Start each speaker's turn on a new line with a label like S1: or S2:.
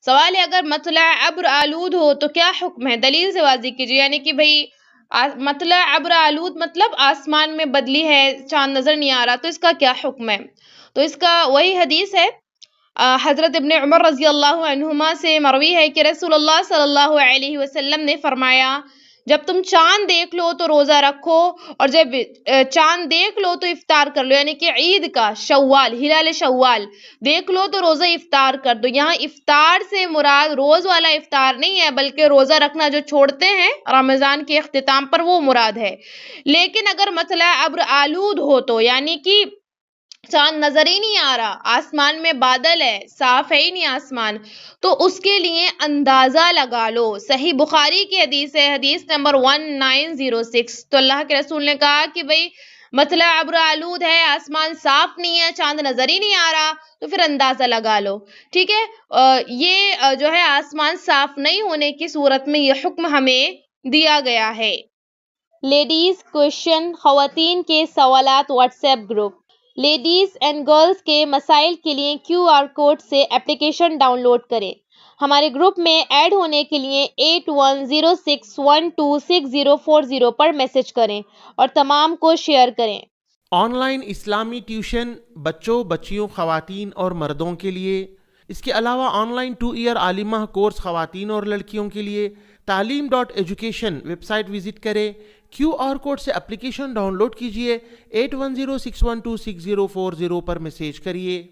S1: سوال ہے اگر مطلع ابر آلود ہو تو کیا حکم ہے؟ دلیل سے واضح کیجیے. یعنی کہ بھئی مطلع ابر آلود مطلب آسمان میں بدلی ہے، چاند نظر نہیں آ رہا، تو اس کا کیا حکم ہے؟ تو اس کا وہی حدیث ہے، حضرت ابن عمر رضی اللہ عنہما سے مروی ہے کہ رسول اللہ صلی اللہ علیہ وسلم نے فرمایا جب تم چاند دیکھ لو تو روزہ رکھو، اور جب چاند دیکھ لو تو افطار کر لو. یعنی کہ عید کا شوال، ہلال شوال دیکھ لو تو روزہ افطار کر دو. یہاں افطار سے مراد روز والا افطار نہیں ہے، بلکہ روزہ رکھنا جو چھوڑتے ہیں رمضان کے اختتام پر وہ مراد ہے. لیکن اگر مطلع ابر آلود ہو تو یعنی کہ چاند نظر ہی نہیں آ رہا، آسمان میں بادل ہے، صاف ہے ہی نہیں آسمان، تو اس کے لیے اندازہ لگا لو. صحیح بخاری کی حدیث ہے، حدیث نمبر 1906. تو اللہ کے رسول نے کہا کہ بھئی مطلع ابر آلود ہے، آسمان صاف نہیں ہے، چاند نظر ہی نہیں آ رہا، تو پھر اندازہ لگا لو. ٹھیک ہے، یہ جو ہے آسمان صاف نہیں ہونے کی صورت میں یہ حکم ہمیں دیا گیا ہے. لیڈیز کوشچن، خواتین کے سوالات what's app group. Ladies and girls کے مسائل کے لیے QR کوڈ سے اپلیکیشن ڈاؤن لوڈ کریں. ہمارے گروپ میں ایڈ ہونے کے لیے 8106126040 پر میسج کریں اور تمام کو شیئر کریں.
S2: آن لائن اسلامی ٹیوشن بچوں، بچیوں، خواتین اور مردوں کے لیے. اس کے علاوہ آن لائن 2 ایئر عالمہ کورس خواتین اور لڑکیوں کے لیے. تعلیم.ایجوکیشن ویب سائٹ وزٹ کریں. QR کوڈ سے اپلیکیشن ڈاؤن لوڈ کیجئے. 8106126040 پر میسیج کریے.